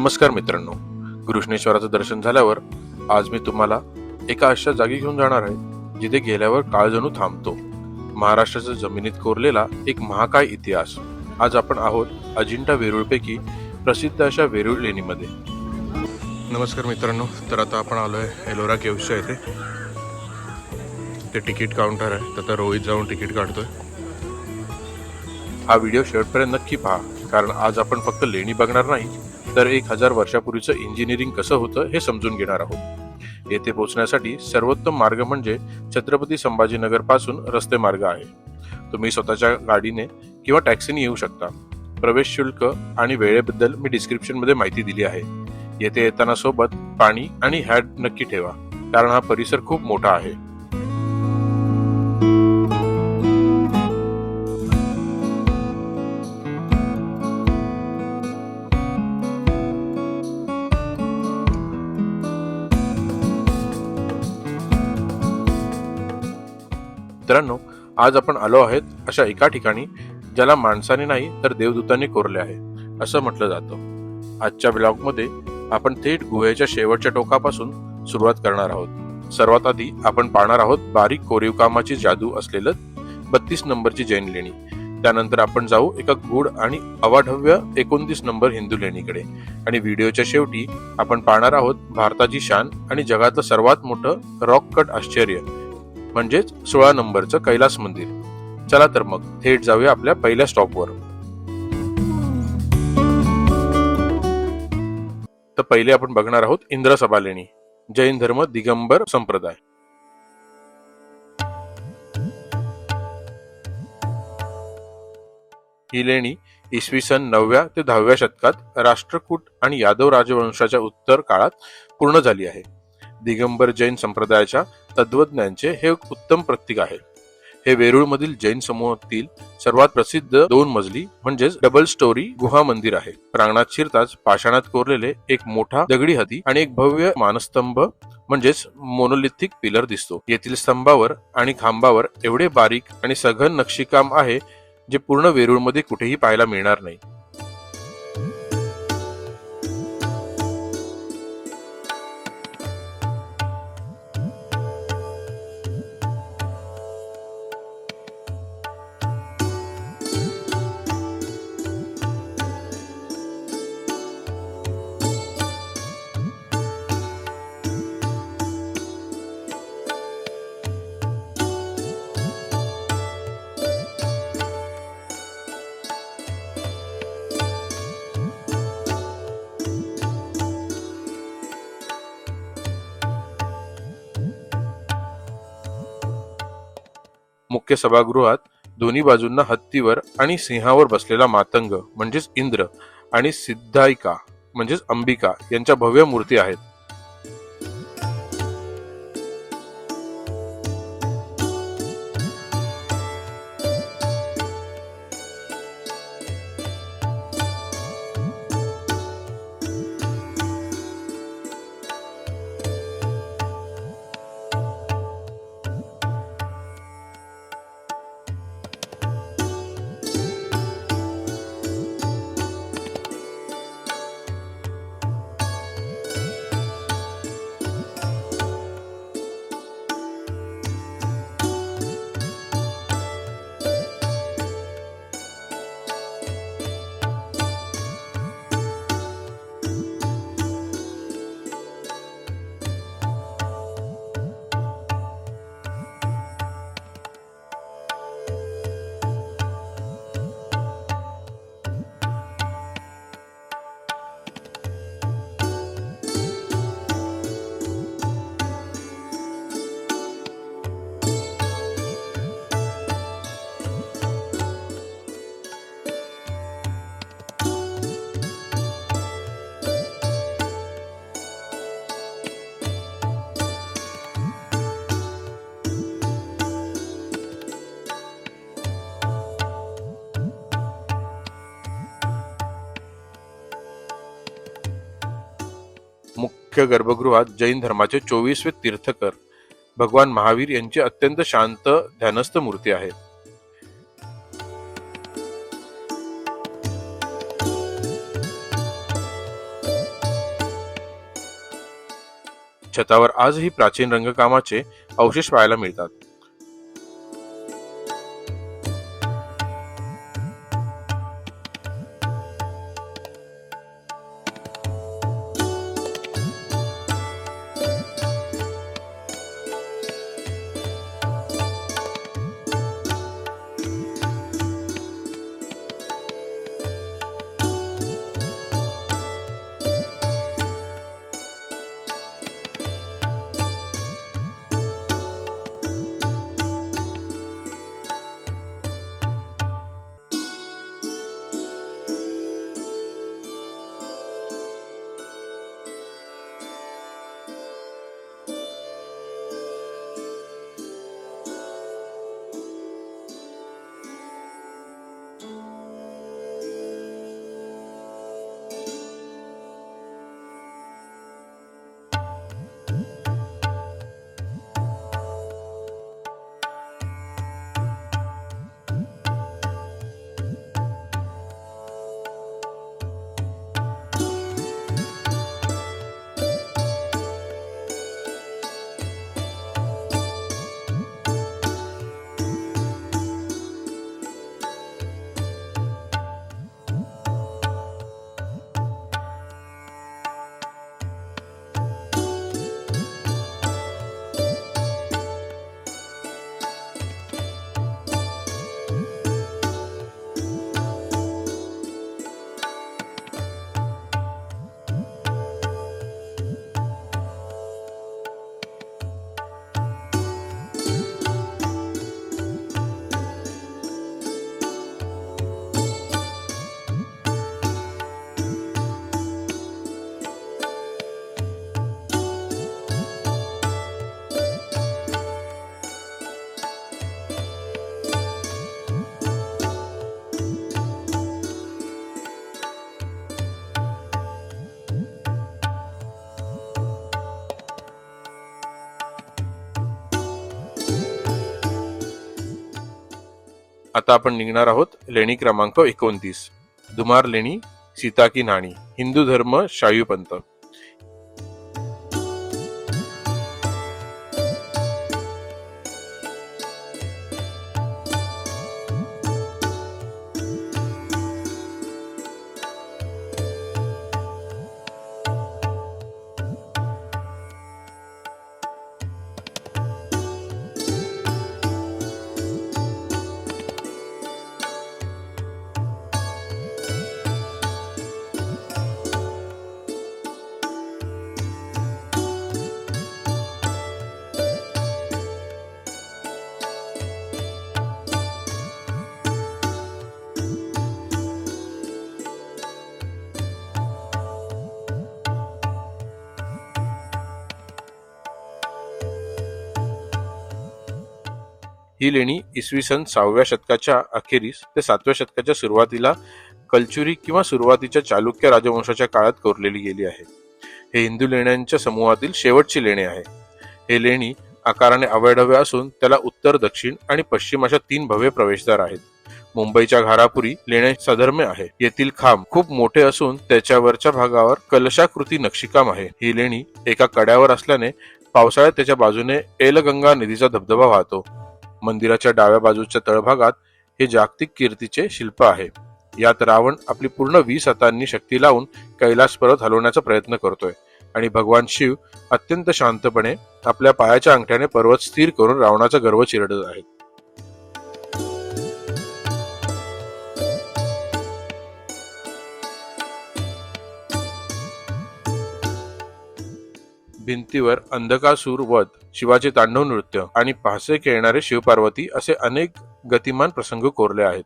नमस्कार मित्रांनो, घृष्णेश्वराचं दर्शन झाल्यावर आज मी तुम्हाला एका अशा जागी घेऊन जाणार आहे जिथे गेल्यावर काळ जणू थांबतो. महाराष्ट्राच्या जमिनीत कोरलेला एक महाकाय इतिहास. आज आपण आहोत अजिंठा वेरूळपैकी प्रसिद्ध अशा वेरूळ लेणीमध्ये. नमस्कार मित्रांनो, तर आता आपण आलोय एलोरा केव्सच्या इथे. ते तिकीट काउंटर आहे, तर रोहित जाऊन तिकीट काढतोय. हा व्हिडिओ शेवटपर्यंत नक्की पहा, कारण आज आपण फक्त लेणी बघणार नाही तर 1000 वर्षापूर्वीचं इंजिनिअरिंग कसं होतं हे समजून घेणार आहोत. येथे पोहोचण्यासाठी सर्वोत्तम मार्ग म्हणजे छत्रपती संभाजीनगर पासून रस्ते मार्ग आहे. तुम्ही स्वतःच्या गाडीने किंवा टॅक्सीने येऊ शकता. प्रवेश शुल्क आणि वेळेबद्दल मी डिस्क्रिप्शन मध्ये माहिती दिली आहे. येथे येताना सोबत पाणी आणि हॅट नक्की ठेवा, कारण हा परिसर खूप मोठा आहे. मित्रांनो, आज आपण आलो आहेत अशा एका ठिकाणी ज्याला माणसाने नाही तर देवदूतांनी कोरले आहे असं म्हटलं जातं. आजच्या ब्लॉगमध्ये आपण थेट गुहेच्या शेवटच्या टोकापासून सुरुवात करणार आहोत. सर्वात आधी आपण पाहणार आहोत बारीक कोरीव कामाची जादू असलेलं 32 नंबरची जैन लेणी. त्यानंतर आपण जाऊ एका गूढ आणि अवाढव्य 29 नंबर हिंदू लेणीकडे. आणि व्हिडिओच्या शेवटी आपण पाहणार आहोत भारताची शान आणि जगातलं सर्वात मोठं रॉक कट आश्चर्य म्हणजेच 16 नंबरचं कैलास मंदिर. चला तर मग थेट जाऊया आपल्या पहिल्या स्टॉपवर. तर पहिले आपण बघणार आहोत इंद्रसभा लेणी, जैन धर्म दिगंबर संप्रदाय. ही लेणी इसवी सन 9व्या ते 10व्या शतकात राष्ट्रकूट आणि यादव राजवंशाच्या उत्तर काळात पूर्ण झाली आहे. दिगंबर जैन संप्रदायाच्या तत्वज्ञांचे हे एक उत्तम प्रतीक आहे. हे वेरूळ मधील जैन समूहातील सर्वात प्रसिद्ध 2 मजली म्हणजेच डबल स्टोरी गुहा मंदिर आहे. प्रांगणात शिरताच पाषाणात कोरलेले एक मोठा दगडी हत्ती आणि एक भव्य मानस्तंभ म्हणजेच मोनोलिथिक पिलर दिसतो. येथील स्तंभावर आणि खांबावर एवढे बारीक आणि सघन नक्षीकाम आहे जे पूर्ण वेरूळ मध्ये कुठेही पाहायला मिळणार नाही. मुख्य सभागृहात दोन्ही बाजूंना हत्तीवर आणि सिंहावर बसलेला मातंग म्हणजेच इंद्र आणि सिद्धायिका म्हणजेच अंबिका यांच्या भव्य मूर्ती आहेत. मुख्य गर्भगृहात जैन धर्माचे 24वे तीर्थकर भगवान महावीर यांची अत्यंत शांत ध्यानस्थ मूर्ती आहे. छतावर आजही प्राचीन रंगकामाचे अवशेष पाहायला मिळतात. आता आपण निघणार आहोत लेणी क्रमांक 29, दुमार लेणी, सीता की नाणी, हिंदू धर्म, शायू पंथ. ही लेणी इसवी सन 6व्या शतकाच्या अखेरीस ते 7व्या शतकाच्या सुरुवातीला कलचुरी किंवा सुरुवातीच्या चालुक्य राजवंशाच्या काळात कोरलेली गेली आहे. हे हिंदू लेण्यांच्या समूहातील शेवटची लेणी आहे. हे लेणी आकाराने अवाढव्य असून त्याला उत्तर, दक्षिण आणि पश्चिम अशा 3 भव्य प्रवेशद्वार आहेत. मुंबईच्या घारापुरी लेण्या सधर्म्य आहे. येथील खांब खूप मोठे असून त्याच्यावरच्या भागावर कलशाकृती नक्षीकाम आहे. ही लेणी एका कड्यावर असल्याने पावसाळ्यात त्याच्या बाजूने एलगंगा नदीचा धबधबा वाहतो. मंदिराच्या डाव्या बाजूच्या तळभागात हे जागतिक कीर्तीचे शिल्प आहे. यात रावण आपली पूर्ण 20 हातांनी शक्ती लावून कैलास पर्वत हलवण्याचा प्रयत्न करतोय आणि भगवान शिव अत्यंत शांतपणे आपल्या पायाच्या अंगठ्याने पर्वत स्थिर करून रावणाचा गर्व चिरडत आहेत. भिंतीवर अंधकासूर वध, शिवाचे तांडव नृत्य आणि पासे खेळणारे शिवपार्वती असे अनेक गतिमान प्रसंग कोरले आहेत.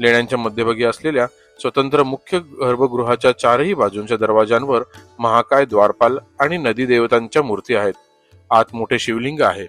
लेण्यांच्या मध्यभागी असलेल्या स्वतंत्र मुख्य गर्भगृहाच्या चारही बाजूंच्या दरवाजांवर महाकाय, द्वारपाल आणि नदी देवतांच्या मूर्ती आहेत. आत मोठे शिवलिंग आहे.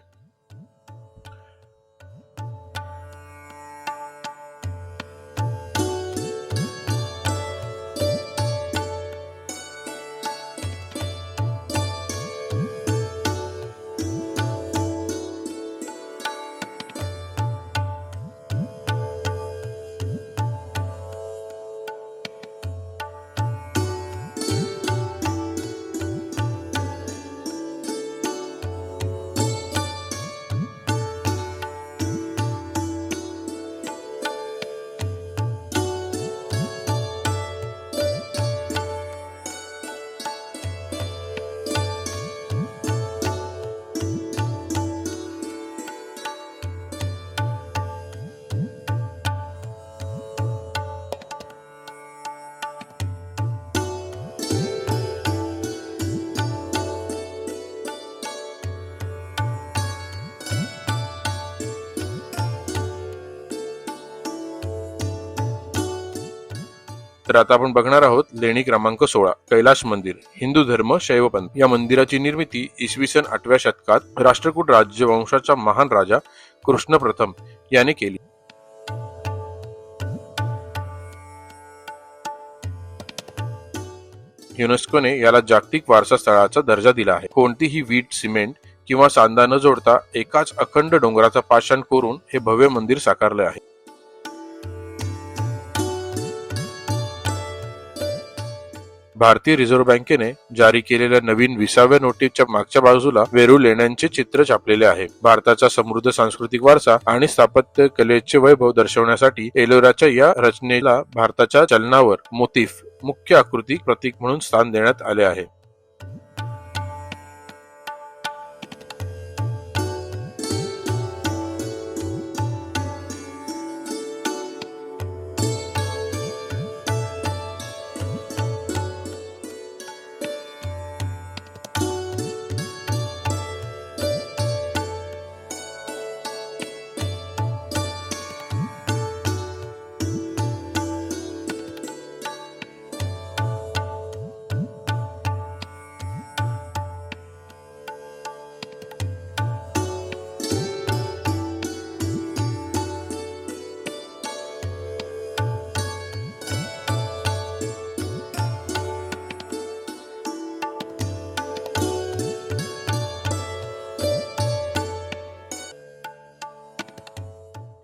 तर आता आपण बघणार आहोत लेणी क्रमांक 16, कैलास मंदिर, हिंदू धर्म शैवपंथ. या मंदिराची निर्मिती इसवी सन 8व्या शतकात राष्ट्रकूट राजवंशाचा महान राजा कृष्ण प्रथम याने केली. युनेस्कोने याला जागतिक वारसा स्थळाचा दर्जा दिला आहे. कोणतीही वीट, सिमेंट किंवा सांदा न जोडता एकाच अखंड डोंगराचा पाषाण कोरून हे भव्य मंदिर साकारले आहे. भारतीय रिझर्व्ह बँकेने जारी केलेल्या नवीन 20व्या नोटीसच्या मागच्या बाजूला वेरूळ लेण्यांचे चित्र छापलेले आहे. भारताचा समृद्ध सांस्कृतिक वारसा आणि स्थापत्य कलेचे वैभव दर्शवण्यासाठी एलोराच्या या रचनेला भारताच्या चलनावर मोटिफ मुख्य आकृती प्रतीक म्हणून स्थान देण्यात आले आहे.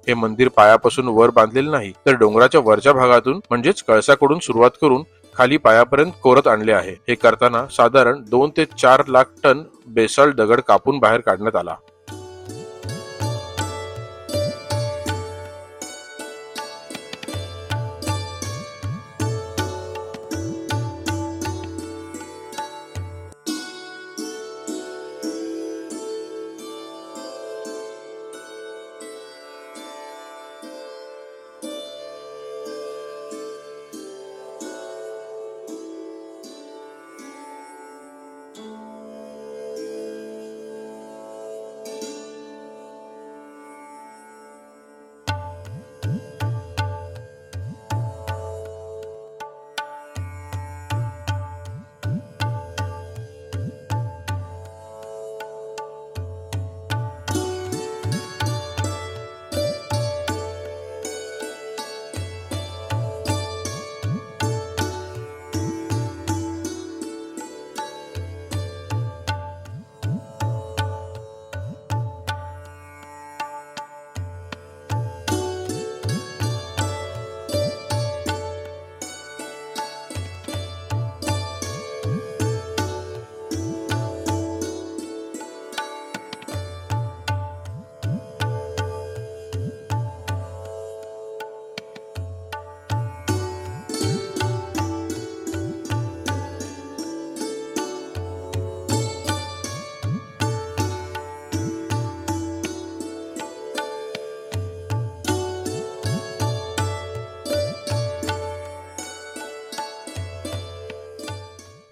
हे मंदिर पायापासून वर बांधलेले नाही, तर डोंगराच्या वरच्या भागातून म्हणजेच कळसाकडून सुरुवात करून खाली पायापर्यंत कोरत आणले आहे. हे करताना साधारण 2 ते 4 लाख टन बेसाल्ट दगड कापून बाहेर काढण्यात आला.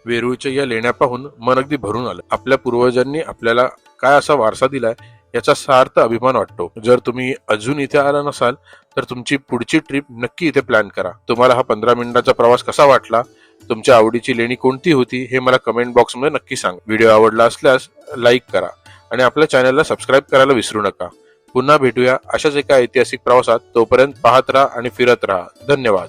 वेरूळच्या या लेण्या पाहून मन अगदी भरून आलं. आपल्या पूर्वजांनी आपल्याला काय असा वारसा दिलाय याचा सार्थ अभिमान वाटतो. जर तुम्ही अजून इथे आला नसाल तर तुमची पुढची ट्रिप नक्की इथे प्लॅन करा. तुम्हाला हा 15 मिनिटाचा प्रवास कसा वाटला, तुमच्या आवडीची लेणी कोणती होती हे मला कमेंट बॉक्समध्ये नक्की सांगा. व्हिडिओ आवडला असल्यास लाईक करा आणि आपल्या चॅनलला सबस्क्राईब करायला विसरू नका. पुन्हा भेटूया अशाच एका ऐतिहासिक प्रवासात. तोपर्यंत पाहत राहा आणि फिरत राहा. धन्यवाद.